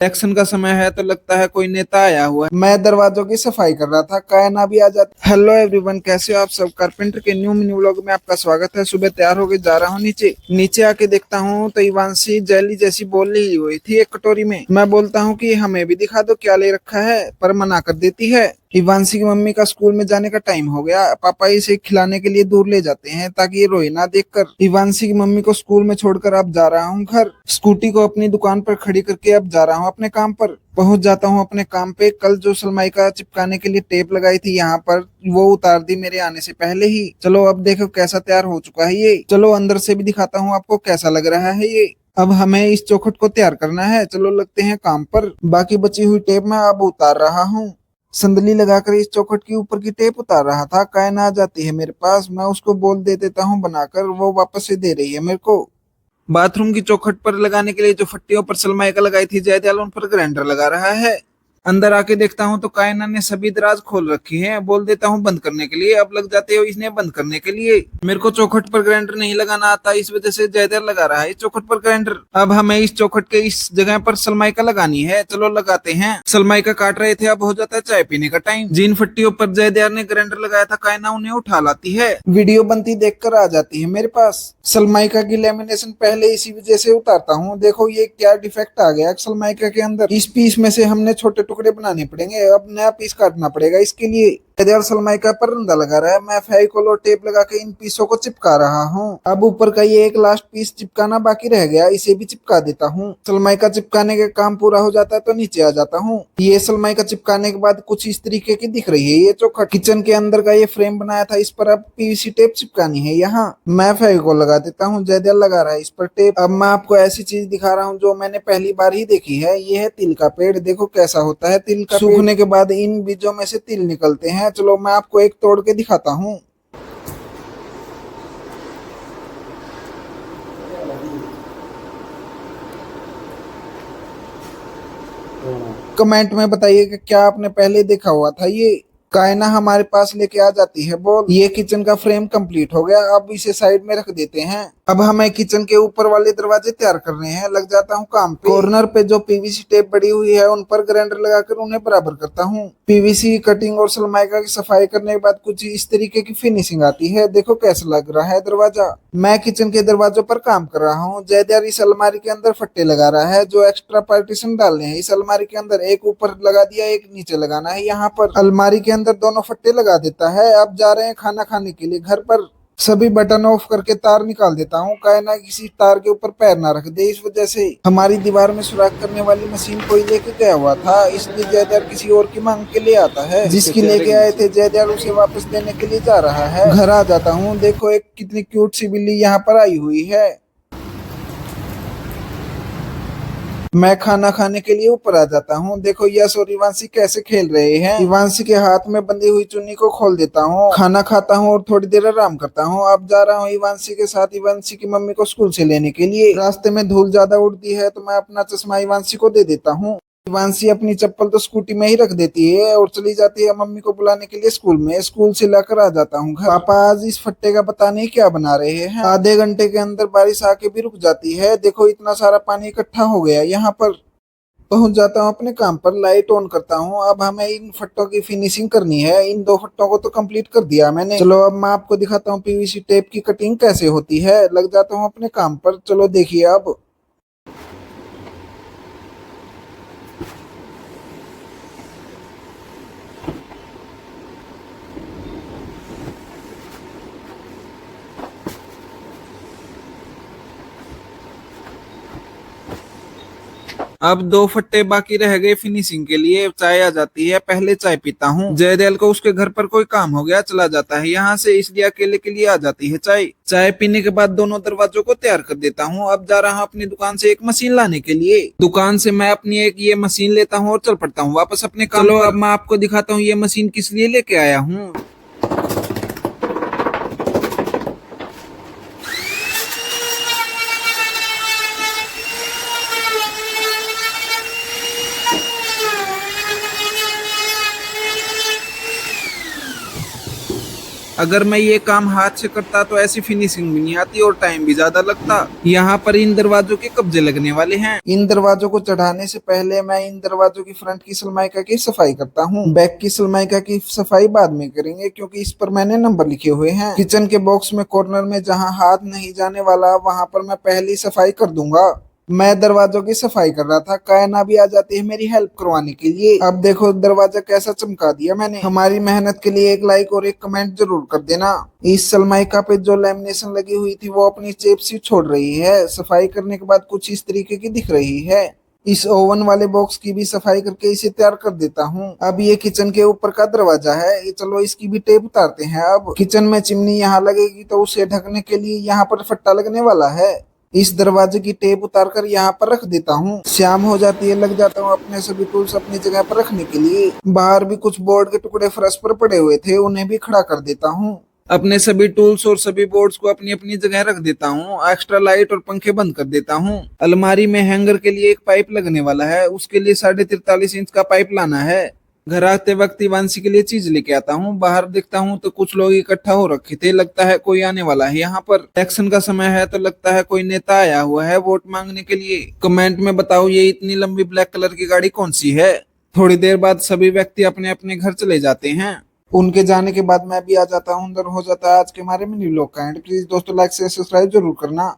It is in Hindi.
इलेक्शन का समय है तो लगता है कोई नेता आया हुआ है। मैं दरवाजों की सफाई कर रहा था, कायना भी आ जाती। हेलो एवरीवन, कैसे हो आप सब। कारपेंटर के न्यू मिनी व्लॉग में आपका स्वागत है। सुबह तैयार होके जा रहा हूँ नीचे। नीचे आके देखता हूँ तो इवांशी जेली जैसी बोल रही हुई थी एक कटोरी में। मैं बोलता हूँ कि हमें भी दिखा दो क्या ले रखा है, पर मना कर देती है। इवांशी की मम्मी का स्कूल में जाने का टाइम हो गया। पापा इसे खिलाने के लिए दूर ले जाते हैं ताकि ये रोए ना देखकर। इवांशी की मम्मी को स्कूल में छोड़कर अब जा रहा हूँ घर। स्कूटी को अपनी दुकान पर खड़ी करके अब जा रहा हूँ अपने काम पर। पहुंच जाता हूँ अपने काम पे। कल जो सनमाइका चिपकाने के लिए टेप लगाई थी यहाँ पर, वो उतार दी मेरे आने से पहले ही। चलो अब देखो कैसा तैयार हो चुका है ये। चलो अंदर से भी दिखाता हूँ आपको कैसा लग रहा है ये। अब हमें इस चौखट को तैयार करना है। चलो लगते हैं काम पर। बाकी बची हुई टेप मैं अब उतार रहा हूँ। संदली लगाकर इस चौखट के ऊपर की टेप उतार रहा था। कायन आ जाती है मेरे पास। मैं उसको बोल दे देता हूँ बनाकर, वो वापस से दे रही है मेरे को। बाथरूम की चौखट पर लगाने के लिए जो फट्टियों पर सलमाइका लगाई थी जयदयाल, उन पर ग्राइंडर लगा रहा है। अंदर आके देखता हूँ तो कायना ने सभी दराज खोल रखी हैं। बोल देता हूँ बंद करने के लिए। अब लग जाते हो इसने बंद करने के लिए। मेरे को चौखट पर ग्राइंडर नहीं लगाना आता, इस वजह से जयदयाल लगा रहा है इस चौखट पर ग्राइंडर। अब हमें इस चौखट के इस जगह पर सलमाइका लगानी है। चलो लगाते हैं। सलमाइका काट रहे थे, अब हो जाता है चाय पीने का टाइम। जिन फट्टियों पर जयदयाल ने ग्राइंडर लगाया था, कायना उन्हें उठा लाती है। वीडियो बनती देखकर आ जाती है मेरे पास। सलमाइका की लेमिनेशन पहले इसी वजह से उतारता हूँ। देखो ये क्या डिफेक्ट आ गया सलमाइका के अंदर। इस पीस में से हमने छोटे टुकड़े बनाने पड़ेंगे। अब नया पीस काटना पड़ेगा इसके लिए। जयदयाल सलमाइका पर रंदा लगा रहा है। मैं फेविकोल और टेप लगा के इन पीसों को चिपका रहा हूँ। अब ऊपर का ये एक लास्ट पीस चिपकाना बाकी रह गया, इसे भी चिपका देता हूँ। सलमाइका चिपकाने का काम पूरा हो जाता है तो नीचे आ जाता हूँ। ये सलमाइका चिपकाने के बाद कुछ इस तरीके की दिख रही है ये चौखट। किचन के अंदर का ये फ्रेम बनाया था, इस पर अब पीवीसी टेप चिपकानी है यहाँ। मैं फेविकोल लगा देता हूँ, जयदयाल लगा रहा है इस पर टेप। अब मैं आपको ऐसी चीज दिखा रहा हूँ जो मैंने पहली बार ही देखी है। ये है तिल का पेड़। देखो कैसा होता है तिल का। सूखने के बाद इन बीजों में से तिल निकलते हैं। चलो मैं आपको एक तोड़ के दिखाता हूँ। कमेंट में बताइए कि क्या आपने पहले देखा हुआ था ये। कायना हमारे पास लेके आ जाती है बोल। ये किचन का फ्रेम कंप्लीट हो गया। अब इसे साइड में रख देते हैं। अब हमें किचन के ऊपर वाले दरवाजे तैयार करने हैं। लग जाता हूँ काम पे। कॉर्नर पे जो पीवीसी टेप पड़ी हुई है, उन पर ग्राइंडर लगाकर उन्हें बराबर करता हूँ। पीवीसी कटिंग और सलमाइका की सफाई करने के बाद कुछ इस तरीके की फिनिशिंग आती है। देखो कैसा लग रहा है दरवाजा। मैं किचन के दरवाजों पर काम कर रहा हूँ। जयदयाल इस अलमारी के अंदर फट्टे लगा रहा है जो एक्स्ट्रा पार्टीशन डालने हैं इस अलमारी के अंदर। एक ऊपर लगा दिया, एक नीचे लगाना है यहाँ पर। अलमारी के अंदर दोनों फट्टे लगा देता है। अब जा रहे हैं खाना खाने के लिए घर पर। सभी बटन ऑफ करके तार निकाल देता हूँ। कायना किसी तार के ऊपर पैर ना रख दे, इस वजह से। हमारी दीवार में सुराख करने वाली मशीन कोई लेके गया हुआ था, इसलिए जयदयाल किसी और की मांग के लिए आता है। जिसकी लेके आए थे जयदयाल उसे वापस देने के लिए जा रहा है। घर आ जाता हूँ। देखो एक कितनी क्यूट सी बिल्ली यहाँ पर आई हुई है। मैं खाना खाने के लिए ऊपर आ जाता हूँ। देखो यश और इवांशी कैसे खेल रहे हैं। इवांशी के हाथ में बंधी हुई चुन्नी को खोल देता हूँ। खाना खाता हूँ और थोड़ी देर आराम करता हूँ। अब जा रहा हूँ इवांशी के साथ इवांशी की मम्मी को स्कूल से लेने के लिए। रास्ते में धूल ज्यादा उड़ती है तो मैं अपना चश्मा इवांशी को दे देता हूँ। शिवांशी अपनी चप्पल तो स्कूटी में ही रख देती है और चली जाती है मम्मी को बुलाने के लिए स्कूल में। स्कूल से लाकर आ जाता हूँ घर। पापा आज इस फट्टे का पता नहीं क्या बना रहे हैं। आधे घंटे के अंदर बारिश आके भी रुक जाती है। देखो इतना सारा पानी इकट्ठा हो गया यहाँ पर। पहुंच जाता हूँ अपने काम पर। लाइट ऑन करता हूँ। अब हमें इन फट्टों की फिनिशिंग करनी है। इन दो फट्टों को तो कंप्लीट कर दिया मैंने। चलो अब मैं आपको दिखाता हूँ पीवीसी टेप की कटिंग कैसे होती है। लग जाता हूँ अपने काम पर। चलो देखिए अब। अब दो फट्टे बाकी रह गए फिनिशिंग के लिए। चाय आ जाती है, पहले चाय पीता हूँ। जयदयाल को उसके घर पर कोई काम हो गया, चला जाता है यहाँ से, इसलिए अकेले के लिए आ जाती है चाय। चाय पीने के बाद दोनों दरवाजों को तैयार कर देता हूँ। अब जा रहा हूँ अपनी दुकान से एक मशीन लाने के लिए। दुकान से मैं अपनी एक ये मशीन लेता हूँ और चल पड़ता हूँ वापस अपने काम। चलो अब मैं आपको दिखाता हूँ ये मशीन किस लिए लेके आया हूँ। अगर मैं ये काम हाथ से करता तो ऐसी फिनिशिंग भी नहीं आती और टाइम भी ज्यादा लगता। यहाँ पर इन दरवाजों के कब्जे लगने वाले हैं। इन दरवाजों को चढ़ाने से पहले मैं इन दरवाजों की फ्रंट की सनमाइका की सफाई करता हूँ। बैक की सनमाइका की सफाई बाद में करेंगे क्योंकि इस पर मैंने नंबर लिखे हुए हैं। किचन के बॉक्स में कॉर्नर में जहाँ हाथ नहीं जाने वाला वहां पर मैं पहली सफाई कर दूंगा। मैं दरवाजों की सफाई कर रहा था, कायना भी आ जाती है मेरी हेल्प करवाने के लिए। अब देखो दरवाजा कैसा चमका दिया मैंने। हमारी मेहनत के लिए एक लाइक और एक कमेंट जरूर कर देना। इस सलमाइका पे जो लेमिनेशन लगी हुई थी वो अपनी चेप सी छोड़ रही है। सफाई करने के बाद कुछ इस तरीके की दिख रही है। इस ओवन वाले बॉक्स की भी सफाई करके इसे तैयार कर देता हूँ। अब ये किचन के ऊपर का दरवाजा है, ये चलो इसकी भी टेप उतारते हैं। अब किचन में चिमनी यहाँ लगेगी तो उसे ढकने के लिए यहाँ पर फट्टा लगने वाला है। इस दरवाजे की टेप उतारकर यहाँ पर रख देता हूँ। शाम हो जाती है, लग जाता हूँ अपने सभी टूल्स अपनी जगह पर रखने के लिए। बाहर भी कुछ बोर्ड के टुकड़े फर्श पर पड़े हुए थे, उन्हें भी खड़ा कर देता हूँ। अपने सभी टूल्स और सभी बोर्ड्स को अपनी अपनी जगह रख देता हूँ। एक्स्ट्रा लाइट और पंखे बंद कर देता हूँ। अलमारी में हैंगर के लिए एक पाइप लगने वाला है, उसके लिए 43.5 इंच का पाइप लाना है। घर आते वक्त वांसी के लिए चीज लेके आता हूँ। बाहर देखता हूँ तो कुछ लोग इकट्ठा हो रखे थे, लगता है कोई आने वाला है। यहाँ पर इलेक्शन का समय है तो लगता है कोई नेता आया हुआ है वोट मांगने के लिए। कमेंट में बताओ ये इतनी लंबी ब्लैक कलर की गाड़ी कौन सी है। थोड़ी देर बाद सभी व्यक्ति अपने अपने घर चले जाते हैं। उनके जाने के बाद मैं भी आ जाता हूँ। अंदर हो जाता है आज के हमारे मिनी व्लॉग का एंड। प्लीज दोस्तों लाइक से सब्सक्राइब जरूर करना।